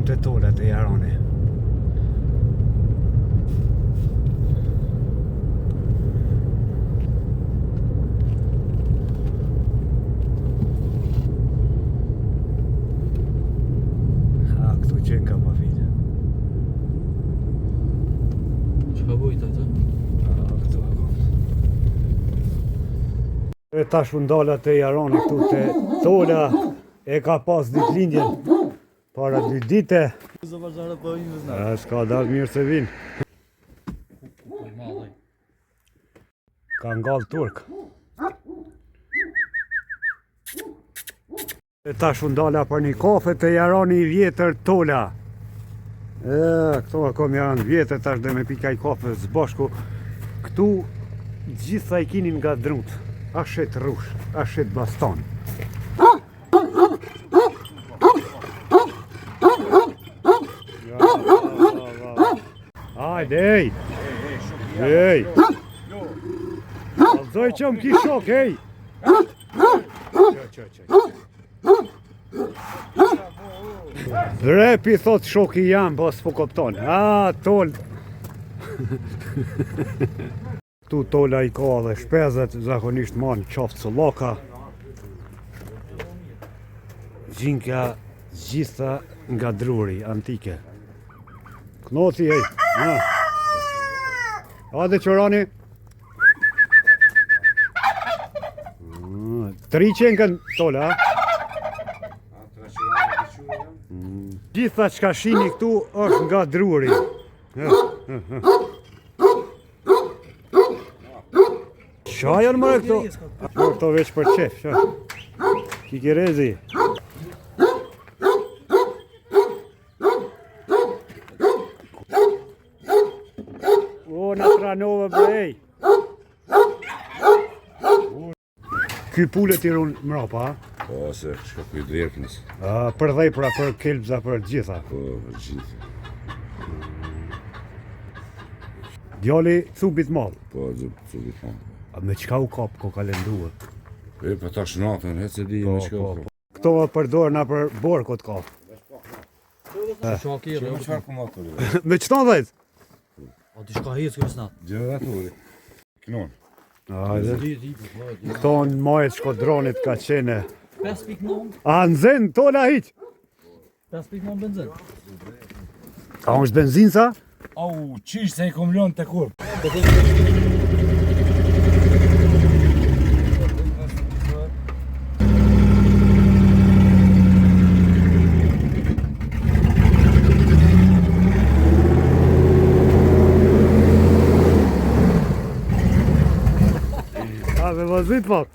Shkojmë të tolat e Jaroni. Këtu qenë ka pa fitë. Që ka bujta të? Këtu ako. E tash fundalat e Jaroni këtu të tola e ka pas ditëlindjen. Para 2 dite. S'ka dalë mirë se vinë. Ka ngallë turk. E tash fundala për një kafe të Jaroni i vjetër tola. Këto kom janë vjetër, tash dhe me pika i kafe zbashku. Këtu gjitha i kinin nga drut. Ashet rush, ashet baston. Hajde, ej! Ej! Alzoj që më ki shok, ej! Repi thot shoki jam, po s'po kopton. Tol! Tu tola i ka dhe shpezet, zakonisht manë qaftë sullaka. Gjinka gjitha nga druri, antike. Knoci, ej! Hajde qërani! 3 qenkën tola, Gjitha qka shini këtu është nga druri. Qa janë mëre këto? Këto veç për qef, qa? Kikirezi. Në tranove brej. Ky pullet i runë mrapa, Po, se shka për i dreknis. për dhejpra, për kelbza, për gjitha. Po, për gjitha. Djali cubit madh. Po, cubit madh. A me qka u kap ko kalendua? E, për ta shnatën, hec e di me qka u kap. Këto më përdor na për borkot ka. Shaki, Që me qfarë kumatori? Me qëta dhejt? o t'i shka hecë kjo snat. Gjeneraturi. Knon. Këto në majet shkodronit ka qene. 5.9, A në zen, tola hiq? 5.9 benzin. A është benzin sa? Au, qish se i kom lënë të kur. A me vazit pak?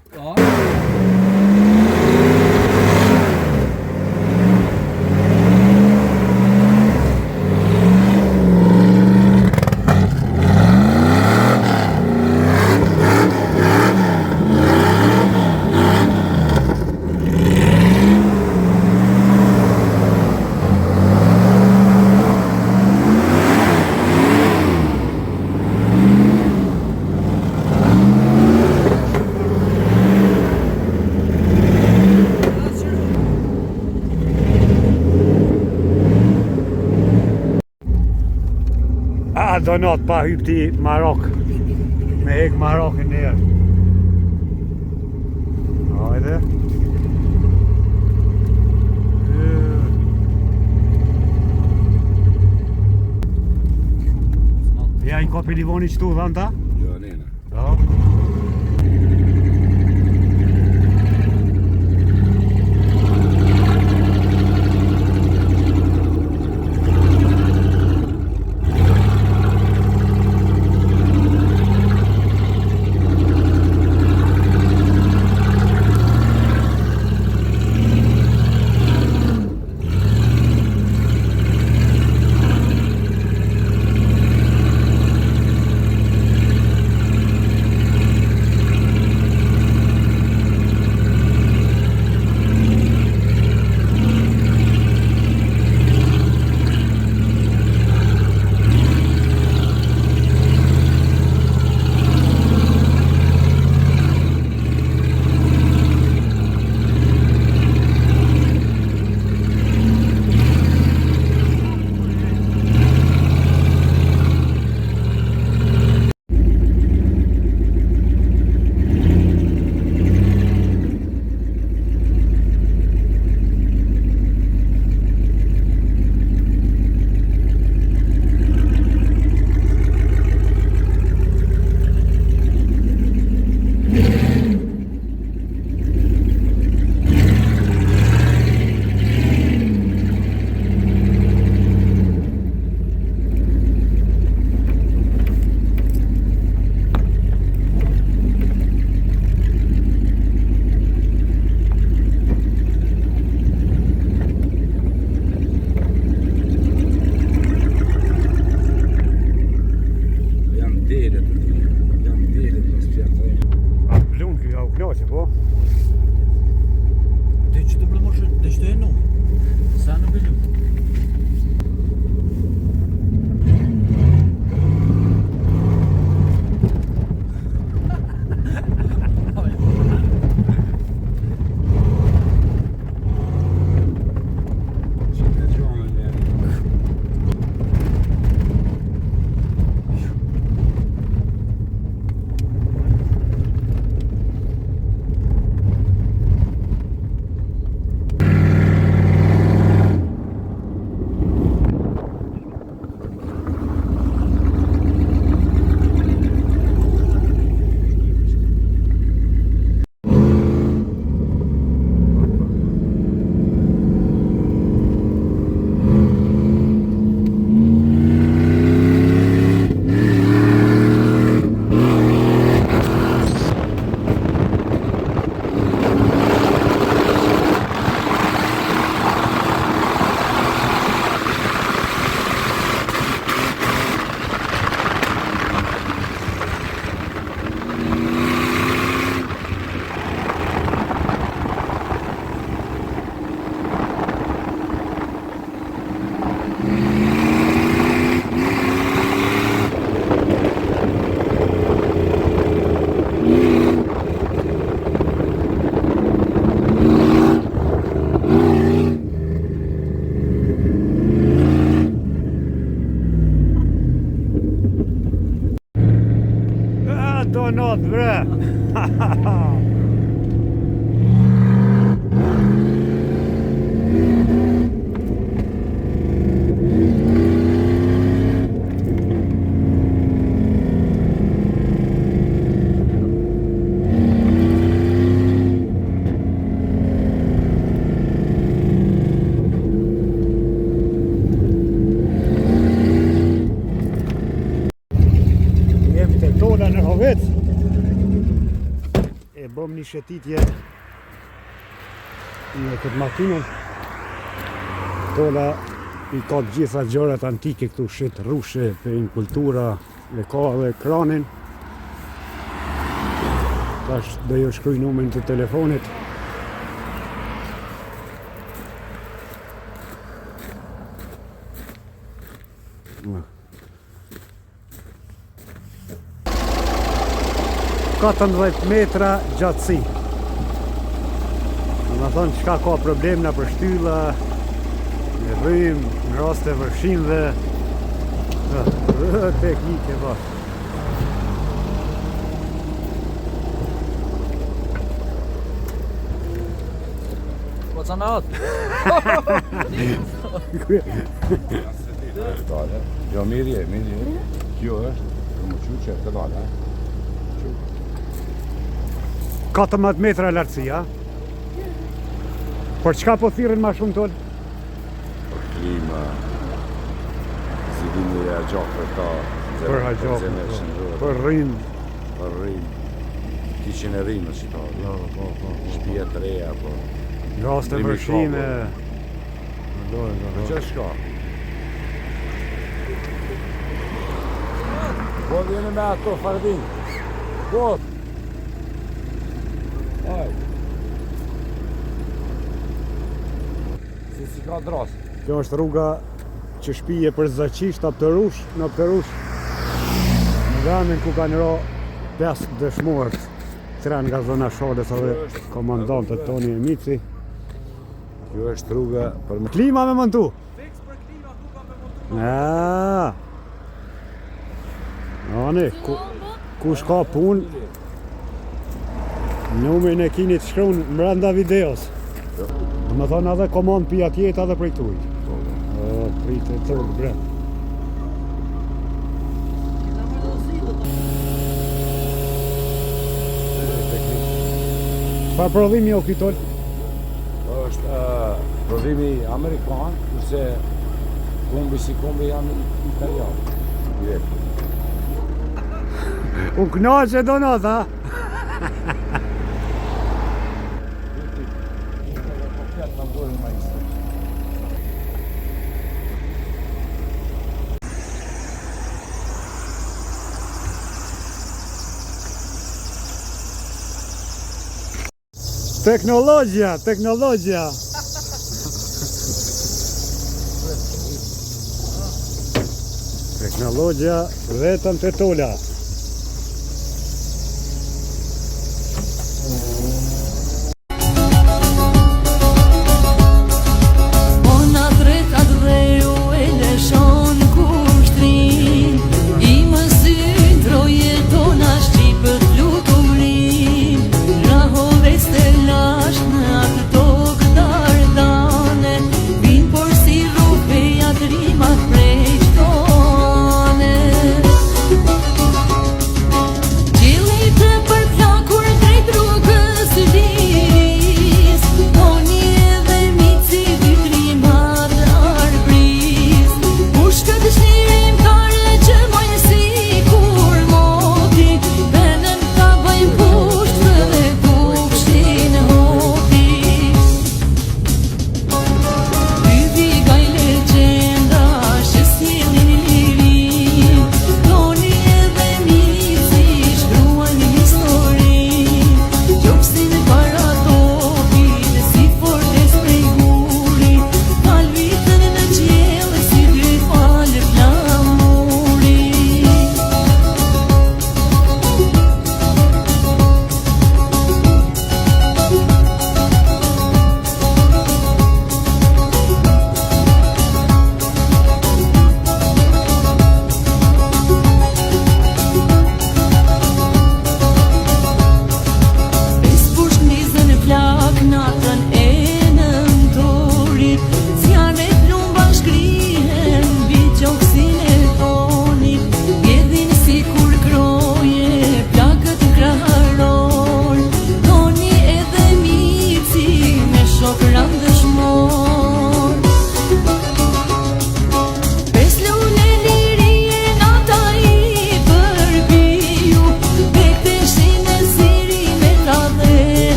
Donat pa hypti Marok. Me hek Marokin njerë. Hajde. Ja i kopi Livoni qëtu dhanë ta? Jo, nena. Da. Plot bre. Jemi të tola në Hovec. E bëm një shëtitje në këtë makinën. Tola i ka të gjitha gjërat antike këtu, shit rrushe, për kultura, e ka dhe ekranin. Tash do ju shkruaj numrin të telefonit. Ka 14 metra gjatësi. Në më thonë qka ka problem në për shtylla, në rrym, në raste vërshinve, teknike bashkë. What's on out? Jo, mirje. Kjo është, për më qu që e të dalë, 14 metra lartësia. Por çka po thirrin ma shumë toll? për klima, zidimi e gjatë për ta, Për haqofë, për rrim. për rrim, kishin e rrimë në shitarë, shtëpia të reja, po. Raste Rrimi vërshime. Për që shka? Po vjene me ato fardin. Po! Aj! Si ka dras. Kjo është rruga që shpije për Zaqish, në Ptërush, në vendin ku kanë ra 5 dëshmorët, 3 nga zona Shalës edhe komandantët Toni e Mici. Kjo është rruga për me... Klima me montu. Fix për klima, ku ka me montu? Ani, kush ka pun, numrin e kini të shkruan mbranda videos. Në më thonë edhe komand pi atjeta dhe prej tuj. Pritë e tërë bre. Fa prodhimi o kitol? është prodhimi amerikan, kurse kombi si kombi janë italian. U knaqe do nata. Teknologjia. Teknologjia vetëm të tola.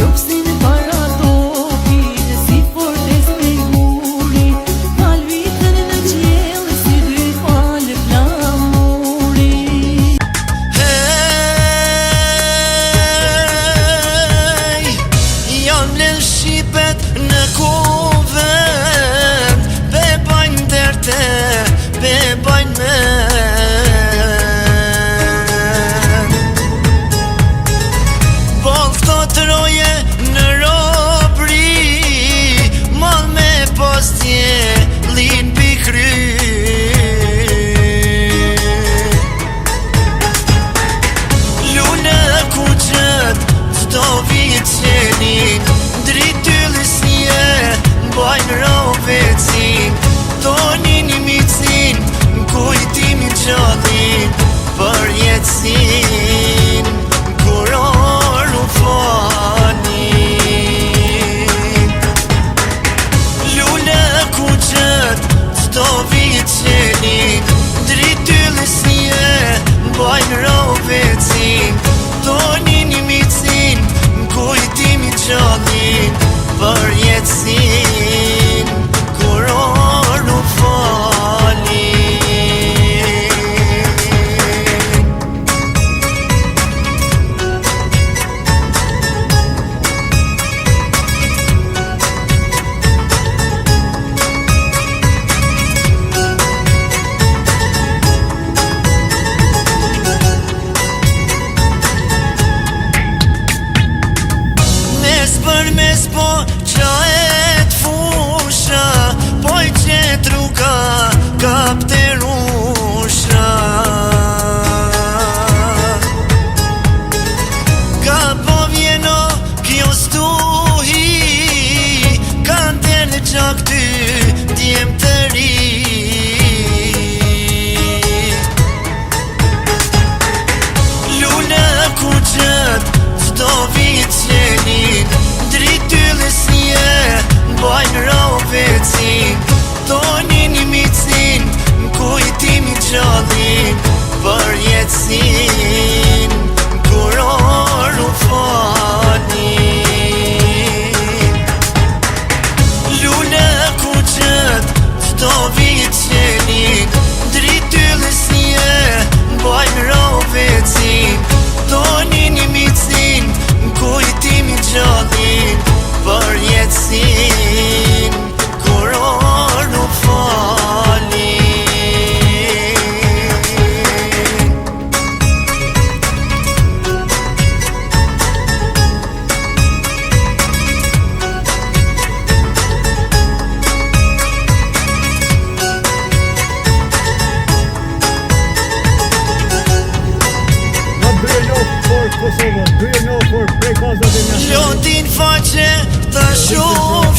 Lopsin para topi dhe si fortes me guri, mal vitën në qiell si dy falë flamuri. Hey, jam lën shqipet në kuvend, be bajnë derte, be bajnë me. Bajnë rovecin, tonin i micin, kujtimi gjallin, për jetësin, kur orë u fanin. Lule ku qëtë, qdo vicenin, dritullës një, bajnë rovecin, tonin i micin, kujtimi gjallin, për jetësin, kur orë u falin. Mes për mes po qaet fusha, po i qetru kap të rusha. Ka po vjeno kjo stuhi, kanë të në qak ty djem të ri. Lule ku qët, qdo vicenin, dritullës një, bajnë rovecin, tonin i micin, kujtimi gjallin, për jetësin, kur orë u falin. Lule ku qët, qdo vicenin, dritullës një, bajnë rovecin, tonin i micin, kujtimi gjallin, për jetësin, kur orë u falin. What do you know for Kosovo? Do you know for Prekaz? Lotin faqe ta shumë